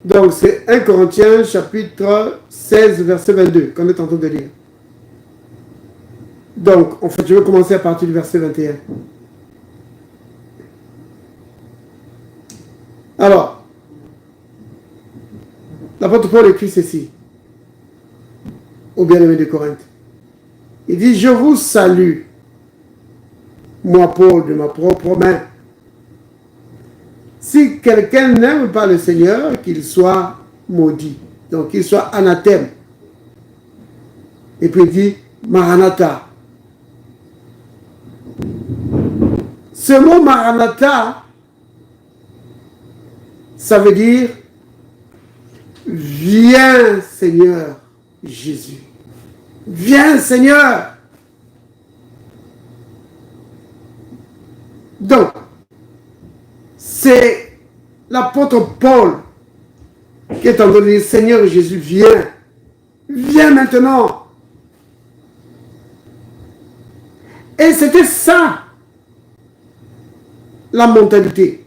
Donc, c'est 1 Corinthiens, chapitre 16, verset 22, qu'on est en train de lire. Donc, en fait, je vais commencer à partir du verset 21. Alors, l'apôtre Paul écrit ceci, au bien-aimé de Corinthe. Il dit, je vous salue, moi Paul, de ma propre main. Si quelqu'un n'aime pas le Seigneur, qu'il soit maudit. Donc, qu'il soit anathème. Et puis il dit, Maranatha. Ce mot Maranatha, ça veut dire, viens Seigneur Jésus. Viens Seigneur. Donc, c'est l'apôtre Paul qui est en train de dire, Seigneur Jésus, viens. Viens maintenant. Et c'était ça, la mentalité.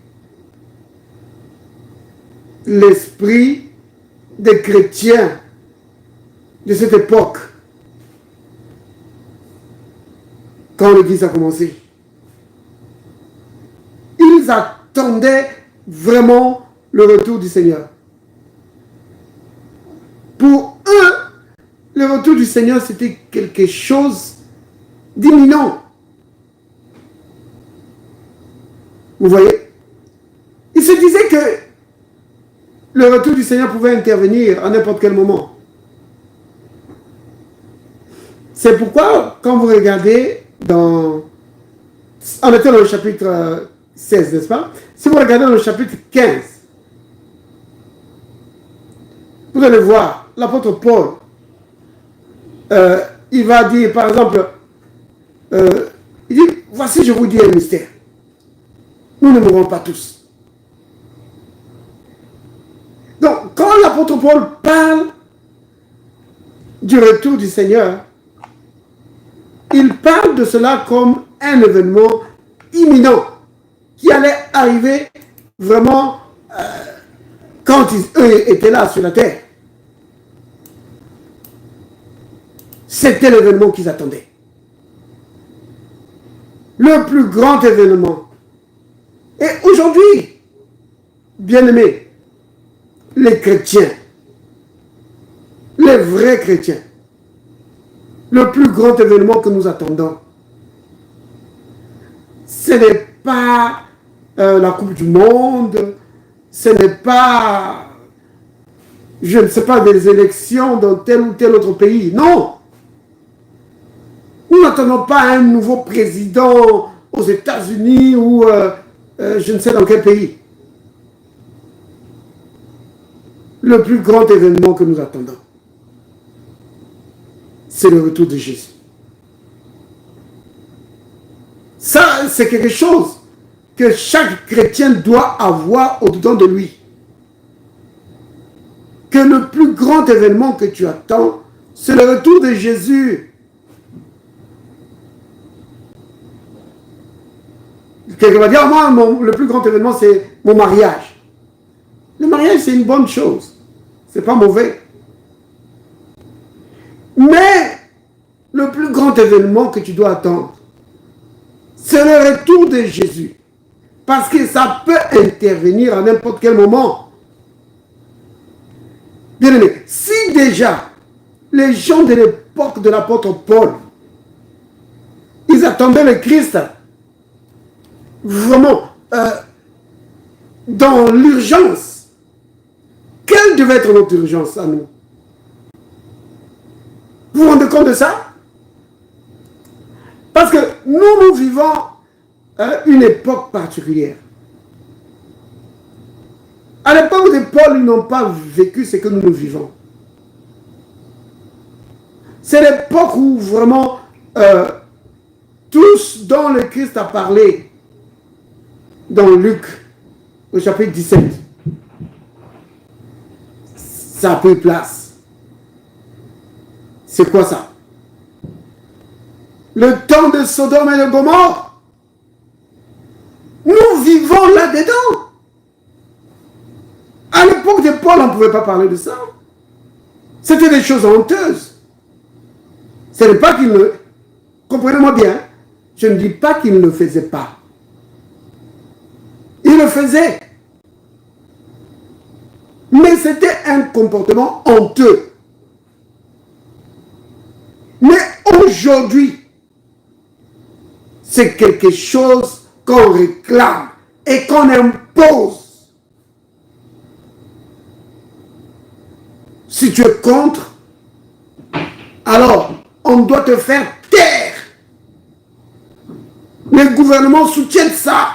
L'esprit des chrétiens de cette époque, quand l'Église a commencé. Ils attendaient vraiment le retour du Seigneur. Pour eux, le retour du Seigneur, c'était quelque chose d'imminent. Vous voyez? Ils se disaient que le retour du Seigneur pouvait intervenir à n'importe quel moment. C'est pourquoi, quand vous regardez on était dans le chapitre 16, n'est-ce pas? Si vous regardez dans le chapitre 15, vous allez voir, l'apôtre Paul, il va dire, par exemple, il dit, voici, je vous dis un mystère. Nous ne mourrons pas tous. Donc, quand l'apôtre Paul parle du retour du Seigneur, il parle de cela comme un événement imminent qui allait arriver vraiment quand eux étaient là sur la terre. C'était l'événement qu'ils attendaient. Le plus grand événement. Et aujourd'hui, bien-aimés, les chrétiens, les vrais chrétiens, le plus grand événement que nous attendons, ce n'est pas la Coupe du Monde, ce n'est pas, je ne sais pas, des élections dans tel ou tel autre pays. Non! Nous n'attendons pas un nouveau président aux États-Unis ou je ne sais dans quel pays. Le plus grand événement que nous attendons, c'est le retour de Jésus. Ça, c'est quelque chose que chaque chrétien doit avoir au-dedans de lui. Que le plus grand événement que tu attends, c'est le retour de Jésus. Quelqu'un va dire, moi, le plus grand événement, c'est mon mariage. Le mariage, c'est une bonne chose. C'est pas mauvais. Mais, le plus grand événement que tu dois attendre, c'est le retour de Jésus. Parce que ça peut intervenir à n'importe quel moment. Bien aimé, si déjà, les gens de l'époque de l'apôtre Paul, ils attendaient le Christ, vraiment, dans l'urgence, quelle devait être notre urgence à nous? Vous vous rendez compte de ça? Parce que nous vivons une époque particulière. À l'époque de Paul, ils n'ont pas vécu ce que nous vivons. C'est l'époque où vraiment tout ce dont le Christ a parlé dans Luc, au chapitre 17, ça a pris place. C'est quoi ça? Le temps de Sodome et de Gomorrhe. Nous vivons là-dedans. À l'époque l'époque de Paul, on ne pouvait pas parler de ça. C'était des choses honteuses. Ce n'est pas qu'il ne... Comprenez-moi bien, je ne dis pas qu'il ne le faisait pas. Il le faisait. Mais c'était un comportement honteux. Mais aujourd'hui, c'est quelque chose qu'on réclame et qu'on impose. Si tu es contre, alors on doit te faire taire. Les gouvernements soutiennent ça.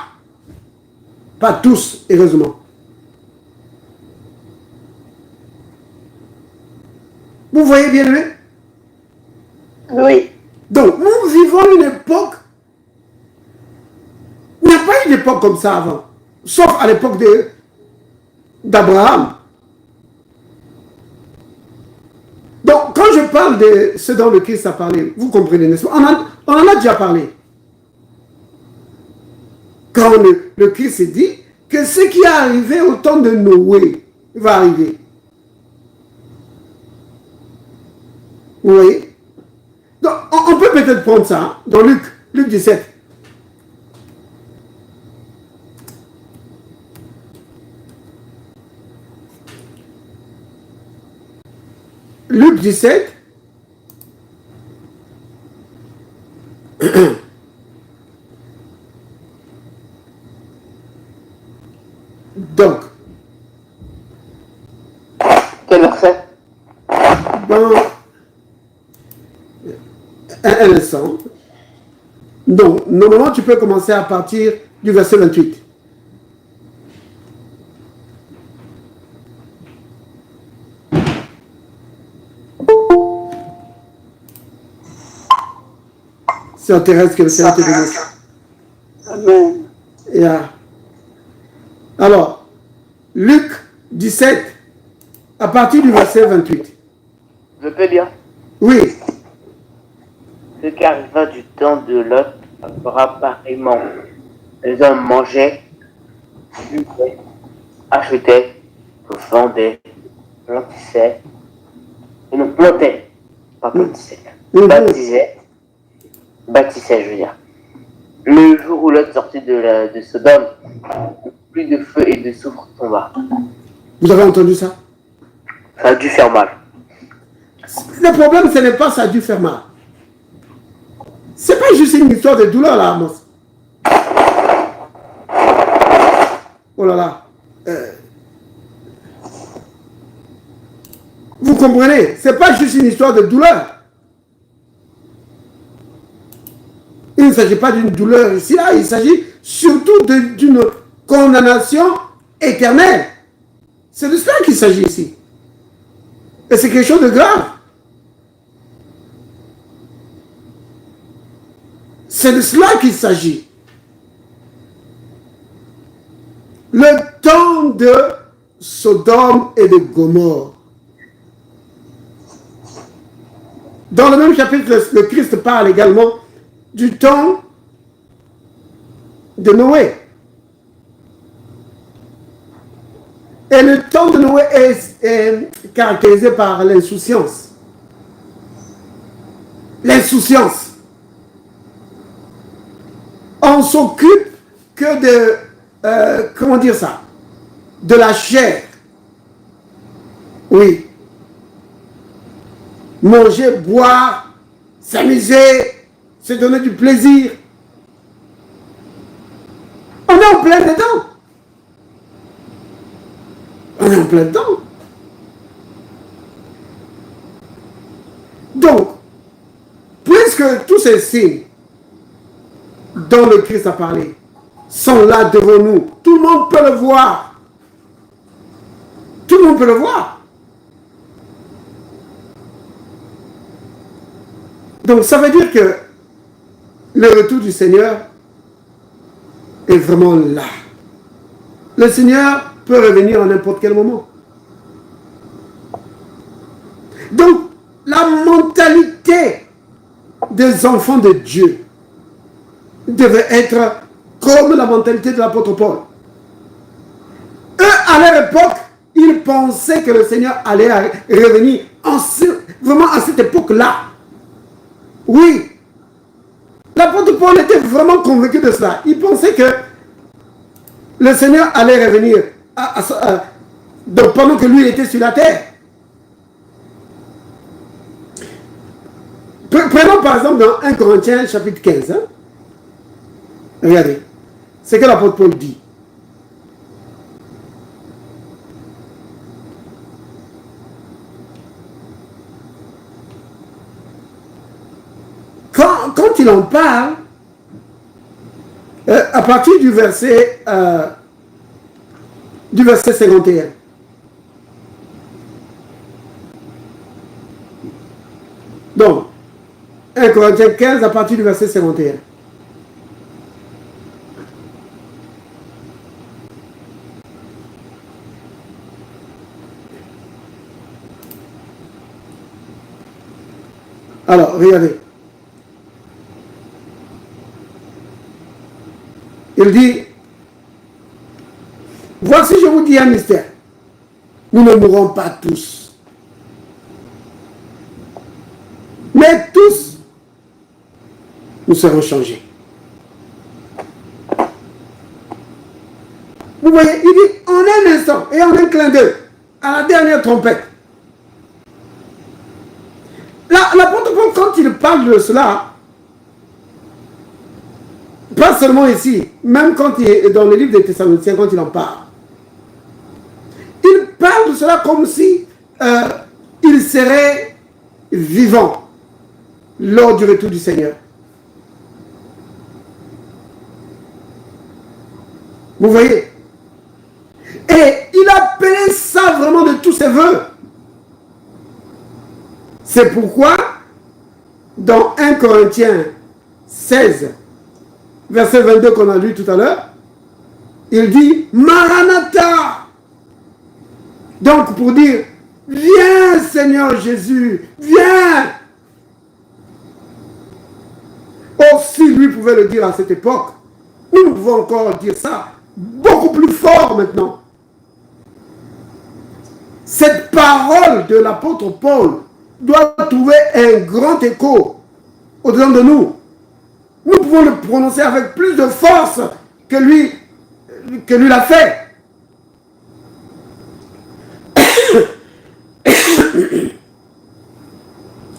Pas tous, heureusement. Vous voyez bien, aimé? Oui. Donc, nous vivons une époque. Il n'y a pas eu d'époque comme ça avant. Sauf à l'époque d'Abraham. Donc, quand je parle de ce dont le Christ a parlé, vous comprenez, n'est-ce pas? On en a déjà parlé. Quand le Christ dit que ce qui est arrivé au temps de Noé va arriver. Oui. Donc, on peut peut-être prendre ça hein, dans Luc 17. Luc 17. Donc. Quel verset? Bon, un instant. Donc, normalement, tu peux commencer à partir du verset 28. Sœur Thérèse, que le Seigneur te bénisse. Amen. Yeah. Alors, Luc 17, à partir du verset 28. Je peux bien. Oui. Ce qui arriva du temps de Lot fera pareillement. Les hommes mangeaient, buvaient, achetaient, vendaient, plantissaient, et non plantaient, pas plantissaient, bâtissaient, je veux dire. Mais le jour où Lot sortit de Sodome, plus de feu et de soufre tomba. Vous avez entendu ça? Ça a dû faire mal. Le problème, ce n'est pas ça a dû faire mal. C'est pas juste une histoire de douleur, là, Amos. Oh là là. Vous comprenez? C'est pas juste une histoire de douleur. Il ne s'agit pas d'une douleur ici, là. Il s'agit surtout d'une condamnation éternelle. C'est de cela qu'il s'agit ici. Et c'est quelque chose de grave. C'est de cela qu'il s'agit. Le temps de Sodome et de Gomorrhe. Dans le même chapitre, le Christ parle également du temps de Noé. Et le temps de Noé est caractérisé par l'insouciance. L'insouciance. On s'occupe que de, comment dire ça, de la chair. Oui. Manger, boire, s'amuser, se donner du plaisir. On est en plein dedans. On est en plein dedans. Donc, puisque tous ces signes dont le Christ a parlé sont là devant nous, tout le monde peut le voir. Tout le monde peut le voir. Donc, ça veut dire que le retour du Seigneur est vraiment là. Le Seigneur peut revenir à n'importe quel moment. Donc, la mentalité des enfants de Dieu devait être comme la mentalité de l'apôtre Paul. Eux, à leur époque, il pensait que le Seigneur allait revenir vraiment à cette époque-là. Oui. L'apôtre Paul était vraiment convaincu de cela. Il pensait que le Seigneur allait revenir donc pendant que lui était sur la terre. Prenons par exemple dans 1 Corinthiens chapitre 15. Hein? Regardez. C'est que l'apôtre Paul dit. Quand il en parle, à partir du verset 51. Donc, 1 Corinthiens 15 à partir du verset 51. Alors, regardez. Il dit, voici je vous dis un mystère. Nous ne mourrons pas tous. Mais tous, nous serons changés. Vous voyez, il dit, en un instant et en un clin d'œil, à la dernière trompette. L'apôtre Paul, quand il parle de cela, pas seulement ici, même quand il est dans le livre des Thessaloniciens, quand il en parle, il parle de cela comme si il serait vivant lors du retour du Seigneur. Vous voyez? Et il appelait ça vraiment de tous ses voeux. C'est pourquoi, dans 1 Corinthiens 16, verset 22 qu'on a lu tout à l'heure, il dit Maranatha. Donc pour dire, viens Seigneur Jésus, viens. Or si lui pouvait le dire à cette époque, nous pouvons encore dire ça beaucoup plus fort maintenant. Cette parole de l'apôtre Paul doit trouver un grand écho au-dedans de nous. Nous pouvons le prononcer avec plus de force que lui l'a fait.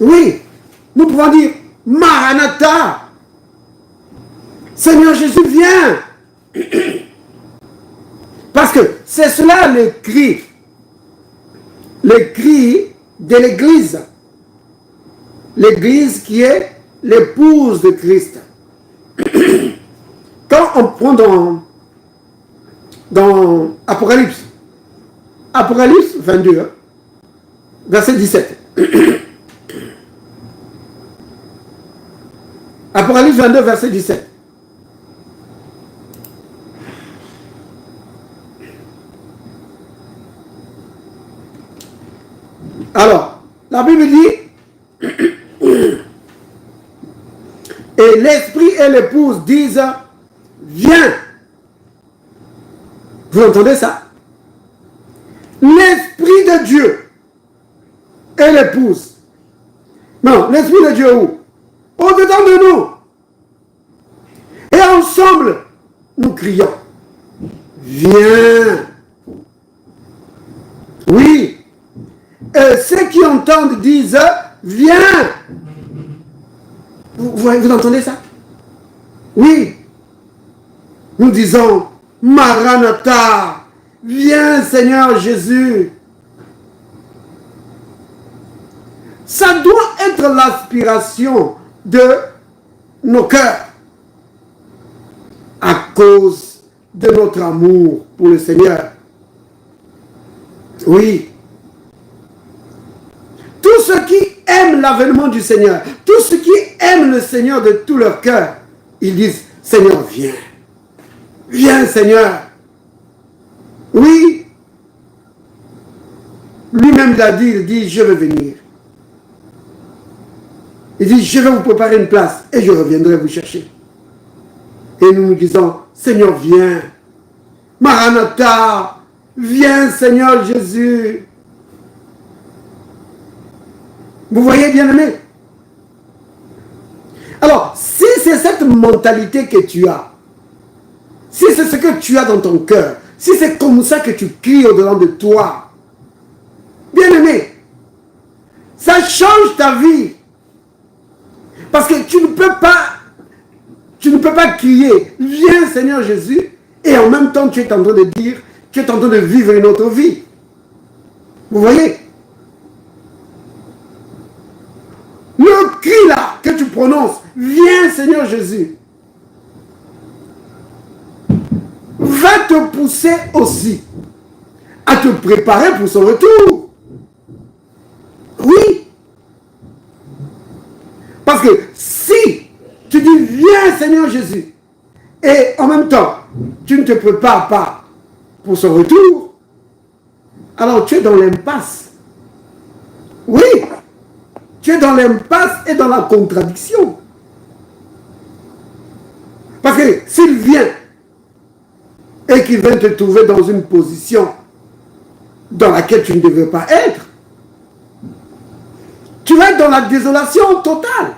Oui, nous pouvons dire Maranatha. Seigneur Jésus, viens. Parce que c'est cela le cri de l'Église. L'Église qui est l'épouse de Christ. Quand on prend dans Apocalypse 22, hein, verset 17. Apocalypse 22, verset 17. Alors, la Bible dit, et l'esprit et l'épouse disent, viens. Vous entendez ça? L'esprit de Dieu et l'épouse. Non, l'esprit de Dieu où? Au-dedans de nous. Et ensemble, nous crions, viens. Oui. Et ceux qui entendent disent, viens. Vous entendez ça? Oui. Nous disons, Maranatha, viens Seigneur Jésus. Ça doit être l'aspiration de nos cœurs à cause de notre amour pour le Seigneur. Oui. Tous ceux qui aiment l'avènement du Seigneur, tous ceux qui aiment le Seigneur de tout leur cœur, ils disent, Seigneur, viens. Viens, Seigneur. Oui. Lui-même l'a dit, il dit, je vais venir. Il dit, je vais vous préparer une place et je reviendrai vous chercher. Et nous nous disons, Seigneur, viens. Maranatha, viens Seigneur Jésus. Vous voyez, bien-aimé? Alors, si c'est cette mentalité que tu as, si c'est ce que tu as dans ton cœur, si c'est comme ça que tu cries au-dedans de toi, bien-aimé, ça change ta vie. Parce que tu ne peux pas crier, viens Seigneur Jésus, et en même temps tu es en train de dire, tu es en train de vivre une autre vie. Vous voyez? Le cri là que tu prononces, viens Seigneur Jésus, va te pousser aussi à te préparer pour son retour. Oui. Parce que si tu dis viens Seigneur Jésus et en même temps tu ne te prépares pas pour son retour, alors tu es dans l'impasse. Oui. Tu es dans l'impasse et dans la contradiction. Parce que s'il vient et qu'il vient te trouver dans une position dans laquelle tu ne devais pas être, tu vas être dans la désolation totale.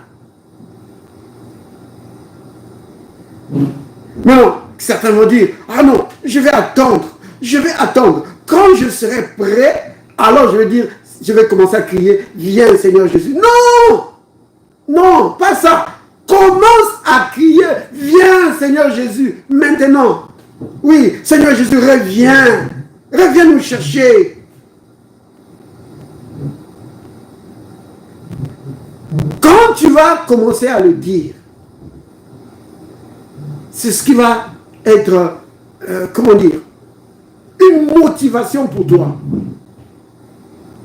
Non, certains vont dire, ah non, je vais attendre. Quand je serai prêt, alors je vais dire, je vais commencer à crier, viens Seigneur Jésus. Non! Non, pas ça. Commence à crier, viens Seigneur Jésus, maintenant. Oui, Seigneur Jésus, reviens. Reviens nous chercher. Quand tu vas commencer à le dire, c'est ce qui va être, comment dire, une motivation pour toi,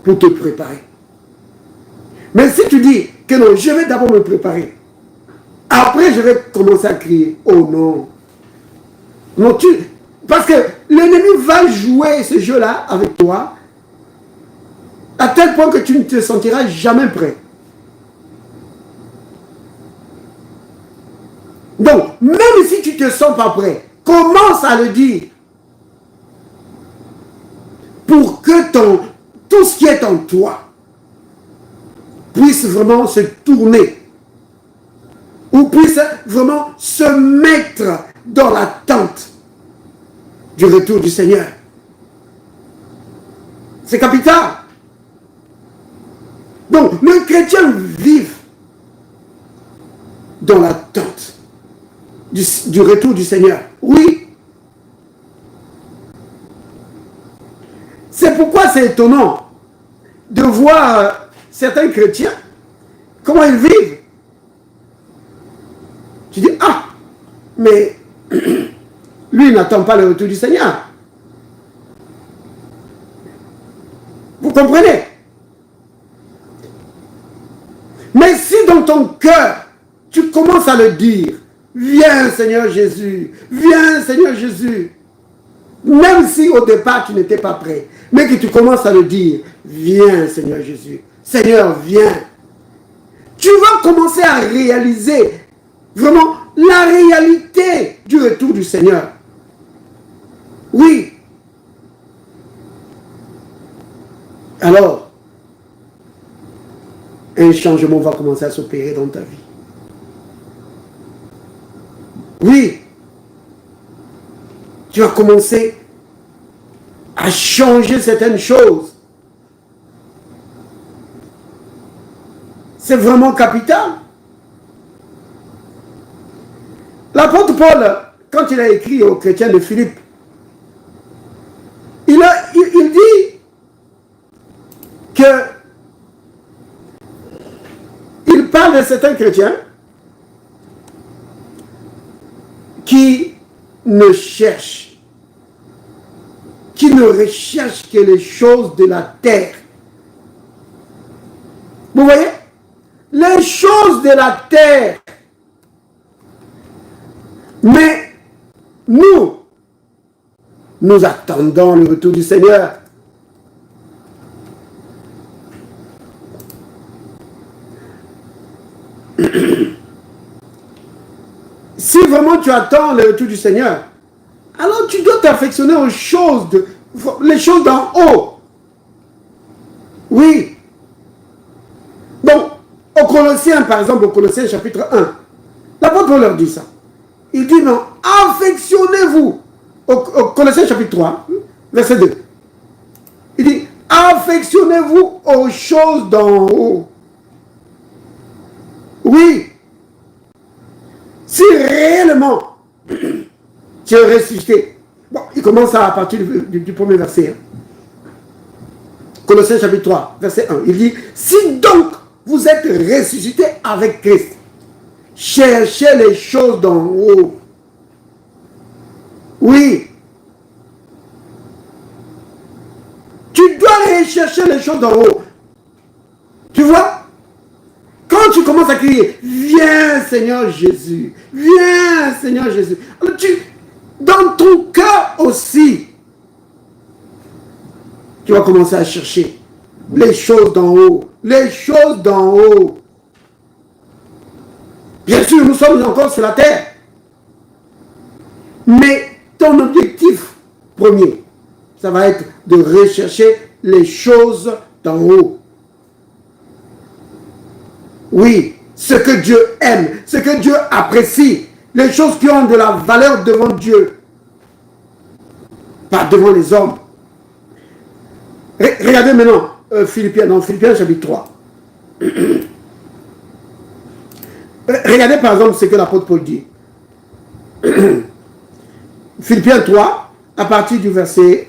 pour te préparer. Mais si tu dis que non, je vais d'abord me préparer, après je vais commencer à crier, oh non. Non, parce que l'ennemi va jouer ce jeu-là avec toi, à tel point que tu ne te sentiras jamais prêt. Donc, même si tu ne te sens pas prêt, commence à le dire. Pour que tout ce qui est en toi puisse vraiment se tourner. Ou puisse vraiment se mettre dans l'attente du retour du Seigneur. C'est capital. Donc, le chrétien vit dans l'attente du retour du Seigneur. Oui. C'est pourquoi c'est étonnant de voir certains chrétiens, comment ils vivent. Tu dis, ah, mais lui n'attend pas le retour du Seigneur. Vous comprenez? Mais si dans ton cœur, tu commences à le dire, viens Seigneur Jésus, viens Seigneur Jésus, même si au départ tu n'étais pas prêt, mais que tu commences à le dire, viens Seigneur Jésus, Seigneur viens, tu vas commencer à réaliser vraiment la réalité du retour du Seigneur. Oui. Alors, un changement va commencer à s'opérer dans ta vie. Oui. Tu vas commencer à changer certaines choses. C'est vraiment capital. L'apôtre Paul, quand il a écrit aux chrétiens de Philippe, il dit que il parle de certains chrétiens qui ne recherchent que les choses de la terre. Vous voyez? Les choses de la terre. Mais nous attendons le retour du Seigneur. Si vraiment tu attends le retour du Seigneur, alors tu dois t'affectionner aux choses les choses d'en haut. Oui. Donc, aux Colossiens, par exemple, aux Colossiens chapitre 1, l'apôtre Paul leur dit ça. Il dit, non, affectionnez-vous. Au Colossiens chapitre 3, verset 2. Il dit, affectionnez-vous aux choses d'en haut. Oui. Si réellement tu es ressuscité. Bon, il commence à partir du premier verset. Hein. Colossiens chapitre 3, verset 1. Il dit, si donc vous êtes ressuscité avec Christ, cherchez les choses d'en haut. Oui. Tu dois rechercher les choses d'en haut. Tu vois? Quand tu commences à crier, viens Seigneur Jésus, viens Seigneur Jésus. Alors dans ton cœur aussi, tu vas commencer à chercher les choses d'en haut, les choses d'en haut. Bien sûr, nous sommes encore sur la terre. Mais ton objectif premier, ça va être de rechercher les choses d'en haut. Oui, ce que Dieu aime, ce que Dieu apprécie, les choses qui ont de la valeur devant Dieu, pas devant les hommes. Regardez maintenant Philippiens, dans Philippiens chapitre 3. Regardez par exemple ce que l'apôtre Paul dit. Philippiens 3, à partir du verset,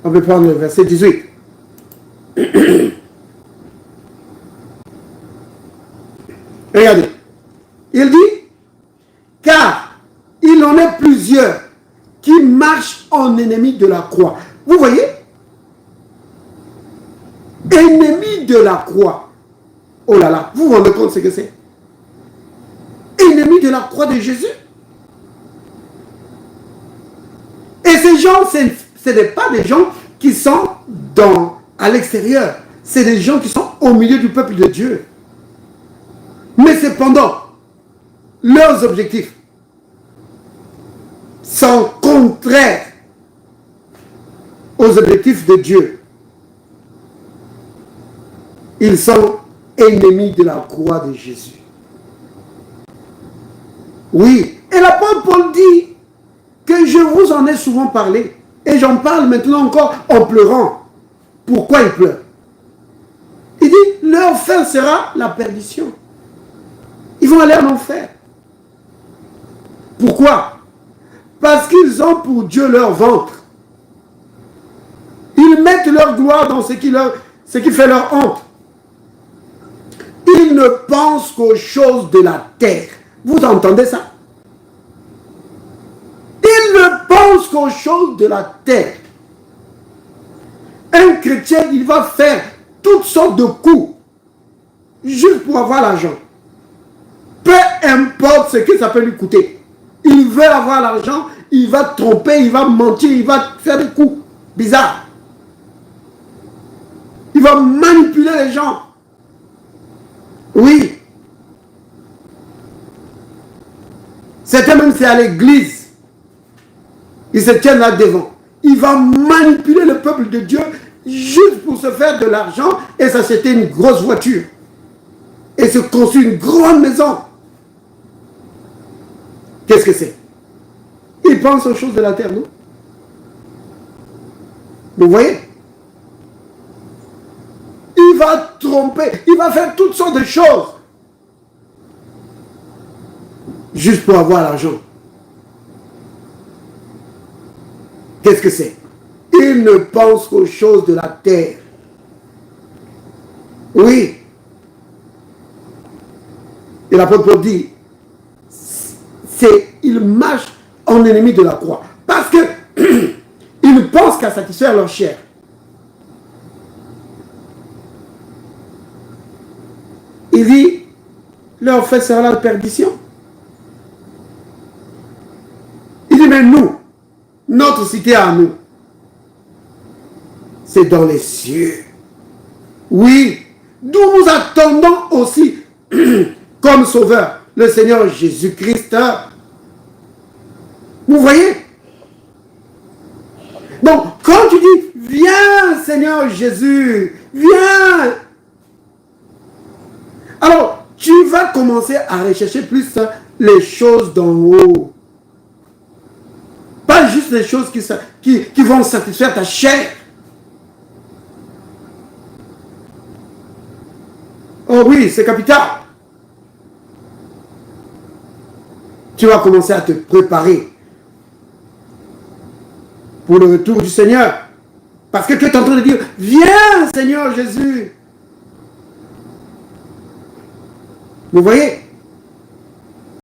on peut prendre le verset 18. Regardez. Il dit, car il en est plusieurs qui marchent en ennemi de la croix. Vous voyez? Ennemi de la croix. Oh là là, vous vous rendez compte ce que c'est? Ennemi de la croix de Jésus. Et ces gens, ce n'est pas des gens qui sont à l'extérieur. C'est des gens qui sont au milieu du peuple de Dieu. Mais cependant, leurs objectifs sont contraires aux objectifs de Dieu. Ils sont ennemis de la croix de Jésus. Oui, et l'apôtre Paul dit que je vous en ai souvent parlé, et j'en parle maintenant encore en pleurant. Pourquoi il pleure? Il dit, leur fin sera la perdition. Ils vont aller en enfer. Pourquoi? Parce qu'ils ont pour Dieu leur ventre. Ils mettent leur gloire dans ce qui fait leur honte. Ils ne pensent qu'aux choses de la terre. Vous entendez ça? Ils ne pensent qu'aux choses de la terre. Un chrétien, il va faire toutes sortes de coups juste pour avoir l'argent. Peu importe ce que ça peut lui coûter. Il veut avoir l'argent, il va tromper, il va mentir, il va faire des coups bizarres. Il va manipuler les gens. Oui. Certains même c'est à l'église. Ils se tiennent là devant. Il va manipuler le peuple de Dieu juste pour se faire de l'argent et s'acheter une grosse voiture. Et se construire une grande maison. Qu'est-ce que c'est? Il pense aux choses de la terre, non? Vous voyez? Il va tromper, il va faire toutes sortes de choses. Juste pour avoir l'argent. Qu'est-ce que c'est? Il ne pense qu'aux choses de la terre. Oui. Et l'apôtre Paul dit, ils marchent en ennemi de la croix. Parce que ils ne pensent qu'à satisfaire leur chair. Il dit, leur fait sera la perdition. Il dit, mais nous, notre cité à nous, c'est dans les cieux. Oui, d'où nous attendons aussi comme sauveur le Seigneur Jésus-Christ. Vous voyez? Donc, quand tu dis, viens Seigneur Jésus, viens, alors tu vas commencer à rechercher plus les choses d'en haut. Pas juste les choses qui vont satisfaire ta chair. Oh oui, c'est capital. Tu vas commencer à te préparer pour le retour du Seigneur. Parce que tu es en train de dire, viens Seigneur Jésus. Vous voyez?